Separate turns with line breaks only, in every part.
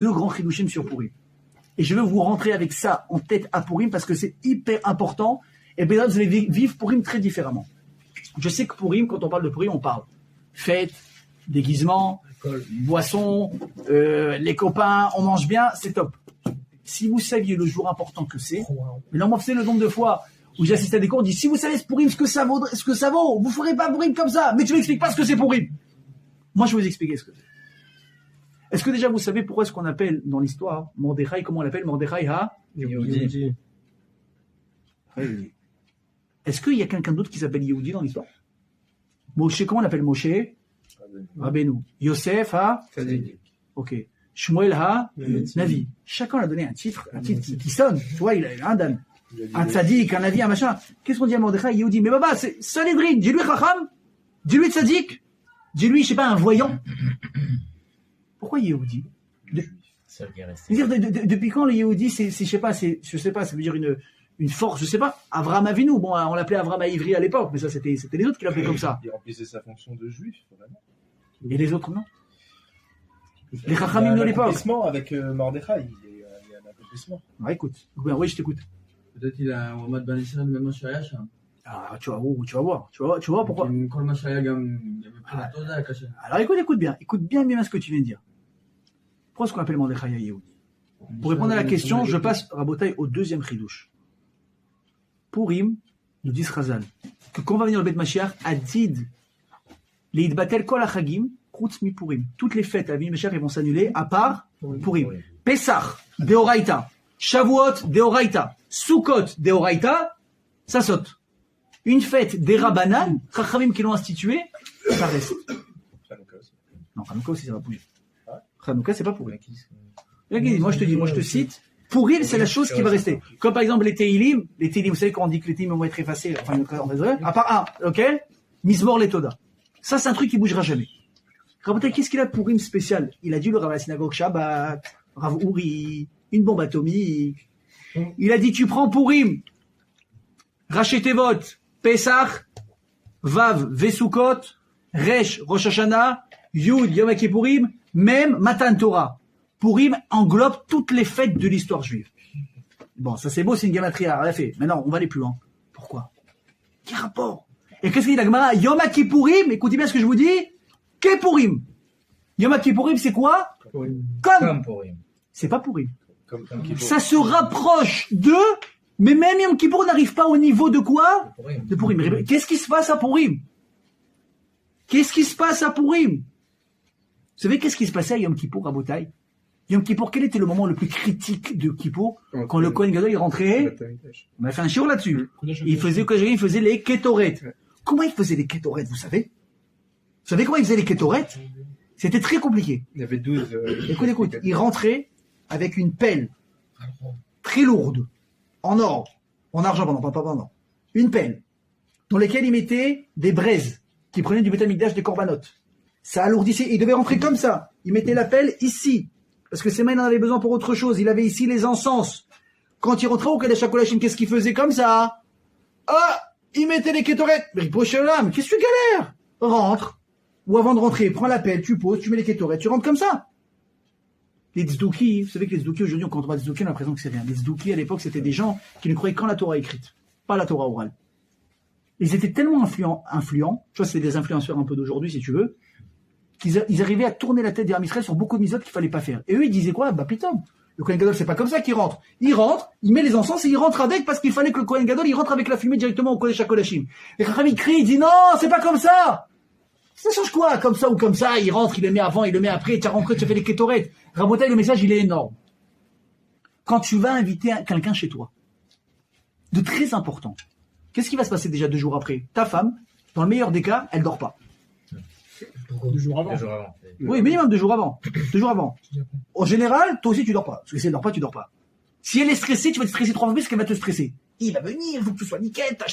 deux grands chidushim sur Purim. Et je veux vous rentrer avec ça en tête à Purim parce que c'est hyper important. Et bien vous allez vivre Purim très différemment. Je sais que Purim, quand on parle de Purim, on parle fête, déguisement, boisson, les copains, on mange bien, c'est top. Si vous saviez le jour important que c'est, mais là, moi, c'est le nombre de fois où j'ai assisté à des cours, on dit, si vous savez ce Purim, ce que ça vaut, vous ferez pas Purim comme ça, mais tu m'expliques pas ce que c'est Purim. Moi, je vais vous expliquer ce que c'est. Est-ce que déjà vous savez pourquoi est-ce qu'on appelle dans l'histoire Mordechai, comment on l'appelle Mordechai
Yehudi.
Est-ce qu'il y a quelqu'un d'autre qui s'appelle Yehudi dans l'histoire? Moshe, comment on l'appelle Moshe? Rabbeinu. Yosef, ok. Shmuel, Navi. Chacun a donné un titre qui sonne. Tu vois, il a un dan. Un tzaddik, un navi, un machin. Qu'est-ce qu'on dit à Mordechai? Yehudi. Mais baba, c'est Sanhedrin. Dis-lui chacham. Dis-lui tzaddik. Dis-lui, je sais pas, un voyant. Pourquoi Yehudi? Depuis quand le Yehudi, je sais pas, ça veut dire une force, je sais pas. Avraham Avinu, bon, on l'appelait Avraham Ivri à l'époque, mais ça c'était les autres qui l'appelaient comme ça.
Il remplissait sa fonction de juif, vraiment.
Et les autres non. Les Chachamim de l'époque.
Avec Mordechai, il y a un accomplissement.
Ouais, écoute. Oui, je t'écoute.
Peut-être qu'il a un Mohamed Ben Israël, même Shaya.
Ah, tu vas voir. Tu vas voir pourquoi. Alors écoute bien ce que tu viens de dire. Pourquoi est-ce qu'on appelle Mordechai Yehudi? Pour répondre à la question, je passe, Rabotai, au deuxième chidouche. Purim, nous dit Chazal, que quand on va venir le Bet Mashiach, Adid, les Idbatel Kol HaChagim, Chutz mi Purim. Toutes les fêtes à Vin Mashiach vont s'annuler, à part Purim. Pesach, Deoraita. Shavuot, Deoraita. Sukkot, Deoraita, ça saute. Une fête des Rabbanan, Chachamim qui l'ont instituée, ça reste. Non, Hanouka aussi, ça va bouger. Hanouka, c'est pas Purim. Moi, je te cite. Purim, c'est la chose qui va rester. Comme par exemple les Teilim, vous savez quand on dit que les Teilim vont être effacés, enfin, à part un, lequel? Mizmor les Toda. Ça, c'est un truc qui bougera jamais. Rabotai, qu'est-ce qu'il a pour Purim spécial? Il a dit le Rav à la synagogue Shabbat, Rav Uri, une bombe atomique. Il a dit, tu prends Purim, Rachetevot, Pesach, Vav, Vesukot, Resh, Rosh Hashanah, Yud, Yom Kippourim, même Matan Torah. Purim englobe toutes les fêtes de l'histoire juive. Bon, ça c'est beau, c'est une gamatria, on l'a fait. Maintenant, on va aller plus loin. Pourquoi? Quel rapport? Et qu'est-ce qu'il dit la Gemara? Yom Kippourim, écoutez bien ce que je vous dis. Kippourim. Yom Kippourim, c'est quoi? Comme
Purim.
C'est pas Purim.
Comme
ça se rapproche de, mais même Yom Kippour n'arrive pas au niveau de quoi? De Purim. Qu'est-ce qui se passe à Purim? Qu'est-ce qui se passe à Purim? Vous savez qu'est-ce qui se passait à Yom Kippour, à Botaï? Yom Kippour, quel était le moment le plus critique de Kippour? Quand le Kohen Gadol, il rentrait, on a fait un shiur là-dessus. Il faisait les kétorettes. Comment il faisait les kétorettes, vous savez? Vous savez comment il faisait les kétorettes? C'était très compliqué.
Il y avait 12.
Écoute, il rentrait avec une pelle très lourde, en or, en argent, pas pendant, une pelle, dans laquelle il mettait des braises, qui prenaient du Beth Amikdash des corbanotes. Ça alourdissait, il devait rentrer comme ça. Il mettait la pelle ici, parce que ses mains en avaient besoin pour autre chose. Il avait ici les encens. Quand il rentrait au Kadesh HaKodashim, qu'est-ce qu'il faisait comme ça? Ah, il mettait les kétorettes. Mais il pochait l'âme, qu'est-ce que tu galères? Rentre. Ou avant de rentrer, prends la pelle, tu poses, tu mets les kétorettes, tu rentres comme ça. Les tzedouki, vous savez que les tzedouki aujourd'hui, quand on parle de tzedouki, on a l'impression que c'est rien. Les tzedouki, à l'époque, c'était des gens qui ne croyaient qu'en la Torah écrite, pas la Torah orale. Ils étaient tellement influents, tu vois, c'est des influenceurs un peu d'aujourd'hui, si tu veux, qu'ils arrivaient à tourner la tête des Ham Israël sur beaucoup de mitzvot qu'il fallait pas faire. Et eux, ils disaient quoi? Bah, pitom. Le Kohen Gadol, c'est pas comme ça qu'il rentre. Il rentre, il met les encens et il rentre avec parce qu'il fallait que le Kohen Gadol, il rentre avec la fumée directement au Kodesh HaKodashim. Et Chacham, il crie, il dit non, c'est pas comme ça! Ça change quoi? Comme ça ou comme ça, il rentre, il le met avant, il le met après, tu as rentré, tu as fait les kétorettes. Rabotai, le message, il est énorme. Quand tu vas inviter quelqu'un chez toi, de très important, qu'est-ce qui va se passer déjà 2 jours après? Ta femme, dans le meilleur des cas, elle dort pas.
2 jours avant.
Oui, minimum 2 jours avant. 2 jours avant. En général, toi aussi, tu dors pas. Parce que si elle dort pas, tu dors pas. Si elle est stressée, tu vas te stresser 3 fois plus qu'elle va te stresser. Il va venir, il faut que tout soit nickel, t'as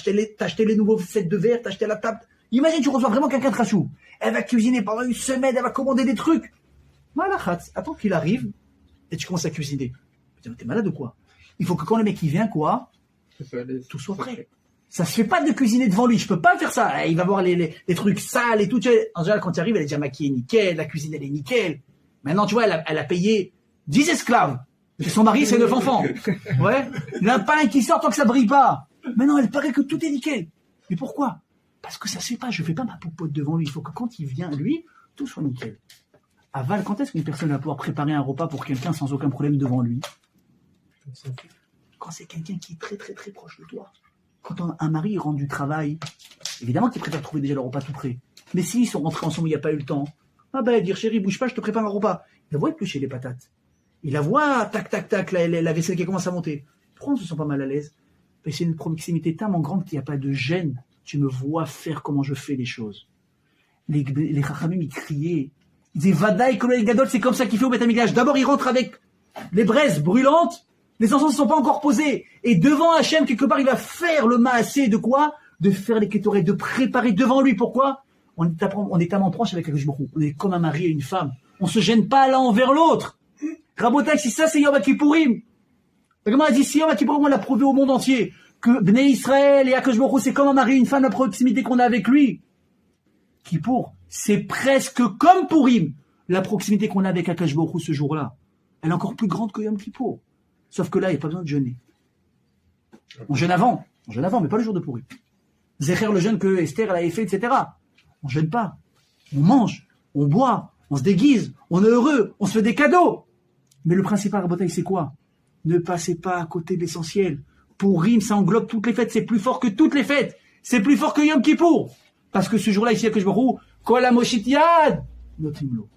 acheté les nouveaux sets de verre, t'as acheté la table. Imagine, tu reçois vraiment quelqu'un de trachou. Elle va cuisiner pendant 1 semaine, elle va commander des trucs. Malachatz, attends qu'il arrive, et tu commences à cuisiner. T'es malade ou quoi? Il faut que quand le mec il vient, quoi, tout soit prêt. Ça se fait pas de cuisiner devant lui, je peux pas faire ça. Il va voir les trucs sales et tout. En général, quand il arrive, elle est déjà maquillée nickel, la cuisine elle est nickel. Maintenant, tu vois, elle a payé 10 esclaves. Et son mari, c'est 9 enfants. Ouais. Il n'y en a pas un qui sort tant que ça brille pas. Mais non, elle paraît que tout est nickel. Mais pourquoi? Parce que ça se fait pas. Je fais pas ma popote devant lui. Il faut que quand il vient, lui, tout soit nickel. Aval, quand est-ce qu'une personne va pouvoir préparer un repas pour quelqu'un sans aucun problème devant lui? Quand c'est quelqu'un qui est très très très proche de toi. Quand un mari rentre du travail, évidemment qu'il préfère trouver déjà le repas tout prêt. Mais s'ils sont rentrés ensemble, il n'y a pas eu le temps. Ah ben, dire chérie, bouge pas, je te prépare un repas. Il la voit éplucher les patates. Il la voit, tac, tac, tac, la vaisselle qui commence à monter. Pourquoi on se sent pas mal à l'aise? Ben, c'est une proximité tellement grande qu'il n'y a pas de gêne. Tu me vois faire comment je fais les choses. Les Chachamim, ils criaient. Ils disaient, Vadaï, Kolel Gadol, c'est comme ça qu'il fait au Beth Amikdash. D'abord, il rentre avec les braises brûlantes. Les encens ne sont pas encore posés. Et devant Hachem, quelque part, il va faire le maassé de quoi? De faire les kétorés, de préparer devant lui. Pourquoi? On est tellement proche avec Akadosh Baruch Hu. On est comme un mari et une femme. On se gêne pas l'un envers l'autre. Rabotak, si ça, c'est Yom Kippourim. Comment a dit, si Yom Kippourim, on l'a prouvé au monde entier. Que Bnei Israël et Akadosh Baruch Hu, c'est comme un mari et une femme, la proximité qu'on a avec lui. Kippour, c'est presque comme Pourim. La proximité qu'on a avec Akadosh Baruch Hu ce jour-là. Elle est encore plus grande que Yom Kippour. Sauf que là, il n'y a pas besoin de jeûner. On jeûne avant, mais pas le jour de Pourim. Zécher le jeûne que Esther elle avait fait, etc. On jeûne pas. On mange, on boit, on se déguise, on est heureux, on se fait des cadeaux. Mais le principal rabotage, c'est quoi? Ne passez pas à côté de l'essentiel. Pourim, ça englobe toutes les fêtes. C'est plus fort que toutes les fêtes. C'est plus fort que Yom Kippour. Parce que ce jour-là, ici, que je me roule, Kol HaMoshit Yad, Notimlo.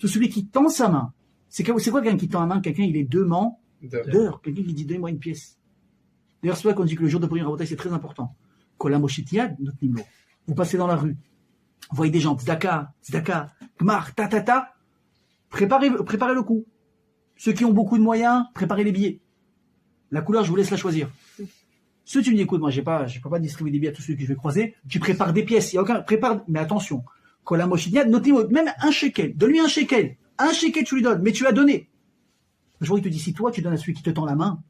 C'est celui qui tend sa main. C'est quoi quelqu'un qui tend la main? Quelqu'un, il est deux mains d'heure. Quelqu'un qui dit, donnez-moi une pièce. D'ailleurs, c'est vrai qu'on dit que le jour de Pourim rabotage, c'est très important. Kol HaMoshit Yad, Notimlo. Vous passez dans la rue. Vous voyez des gens, tzedaka, gmar, ta. Préparez le coup. Ceux qui ont beaucoup de moyens, préparez les billets. La couleur, je vous laisse la choisir. Ceux tu me dis, écoute, moi, je peux pas distribuer des billets à tous ceux que je vais croiser. Tu prépares des pièces. Il y a aucun, mais attention. Kol HaMoshit, notez même un shekel. Donne-lui un shekel. Un shekel, tu lui donnes, mais tu as donné. Le jour, il te dit, si toi, tu donnes à celui qui te tend la main,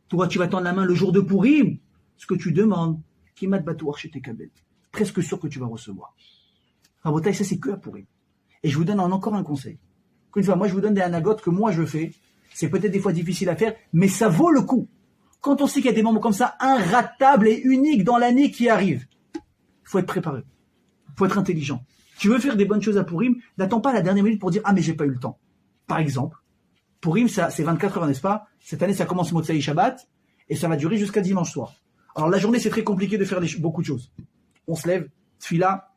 toi, tu vas tendre la main le jour de Pourim, ce que tu demandes, Kimat Batouar chez tes kabel. Presque sûr que tu vas recevoir. Rabotai, ça c'est que à Pourim. Et je vous donne encore un conseil. Une fois, moi je vous donne des anagotes que moi je fais. C'est peut-être des fois difficile à faire, mais ça vaut le coup. Quand on sait qu'il y a des moments comme ça, inratables et uniques dans l'année qui arrivent, il faut être préparé. Il faut être intelligent. Tu veux faire des bonnes choses à Pourim, n'attends pas la dernière minute pour dire « Ah mais j'ai pas eu le temps ». Par exemple, Pourim, c'est 24 heures, n'est-ce pas? Cette année, ça commence Motsai Shabbat et ça va durer jusqu'à dimanche soir. Alors la journée, c'est très compliqué de faire beaucoup de choses. On se lève, Tfila,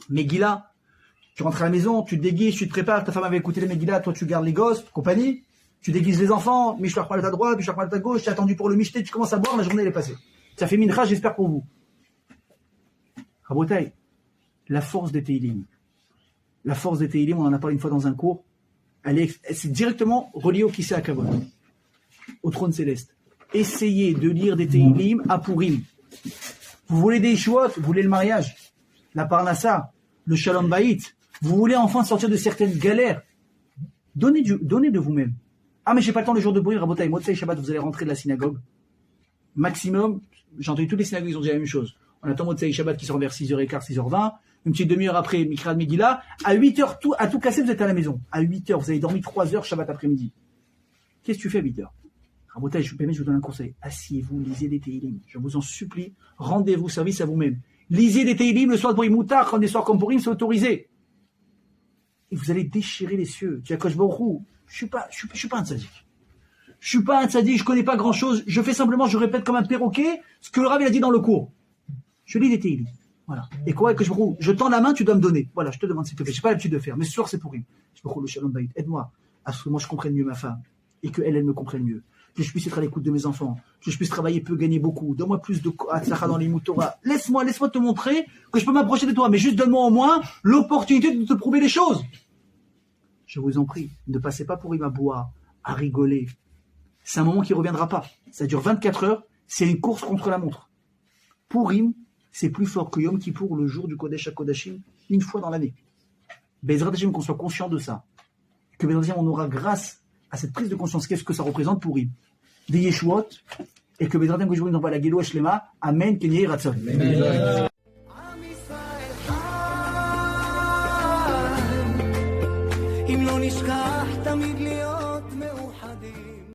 Megillah, tu rentres à la maison, tu te déguises, tu te prépares, ta femme avait écouté les Megillah, toi tu gardes les gosses, compagnie, tu déguises les enfants, Mishlach à ta droite, Mishlach à ta gauche, tu as attendu pour le Mishté, tu commences à boire, la journée elle est passée. Ça fait mincha, j'espère pour vous. Rabotai, la force des Teilim. La force des Teilim, on en a parlé une fois dans un cours, c'est directement relié au Kisei HaKavod, au trône céleste. Essayez de lire des Teilim à Pourim. Vous voulez des Yeshuot, vous voulez le mariage, la Parnassa, le Shalom Bayit, vous voulez enfin sortir de certaines galères, donnez de vous-même. Ah mais j'ai pas le temps le jour de Pourim, Rabotai, Motsei Shabbat, vous allez rentrer de la synagogue. Maximum, j'ai entendu toutes les synagogues, ils ont dit la même chose. On attend Motsei Shabbat qui sort vers 6h15, 6h20, une petite demi-heure après, Mikra de Megillah, à 8h, à tout casser, vous êtes à la maison. À 8h, vous avez dormi 3 heures Shabbat après-midi. Qu'est-ce que tu fais à 8h? Rabotai, je vous donne un conseil. Asseyez-vous, lisez des Teilim. Je vous en supplie, rendez-vous service à vous-même. Lisez des Teilim le soir de Pourim Moutar, quand des soirs comme Pourim, c'est autorisé. Et vous allez déchirer les cieux. Tu as Akadosh Baruch Hu. Je suis pas un tzaddik. Je suis pas un tzaddik, je connais pas grand chose. Je fais simplement, je répète comme un perroquet ce que le Rav il a dit dans le cours. Je lis des Teilim. Voilà. Et quoi, Akadosh Baruch Hu, je tends la main, tu dois me donner. Voilà, je te demande s'il te plaît. J'ai pas l'habitude de faire. Mais ce soir, c'est Pourim. Je me le Shalom Bayit. Aide-moi à ce que moi je comprenne mieux ma femme. Et qu'elle me comprenne mieux. Que je puisse être à l'écoute de mes enfants, que je puisse travailler peu, gagner beaucoup, donne-moi plus de Hatzlacha dans les Torah. Laisse-moi te montrer que je peux m'approcher de toi, mais juste donne-moi au moins l'opportunité de te prouver les choses. Je vous en prie, ne passez pas Pourim à boire, à rigoler. C'est un moment qui ne reviendra pas. Ça dure 24 heures, c'est une course contre la montre. Pourim, c'est plus fort que Yom Kippour, le jour du Kodesh HaKodashim, une fois dans l'année. Bezrat Hashem, qu'on soit conscient de ça. Que Bezrat Hashem, on aura grâce à cette prise de conscience, qu'est-ce que ça représente pour lui? Des Yeshuot, et que Bezrat Hashem, que je vous envoie la Gelo Shlema, Amen, Kenye Ratzon. Amen.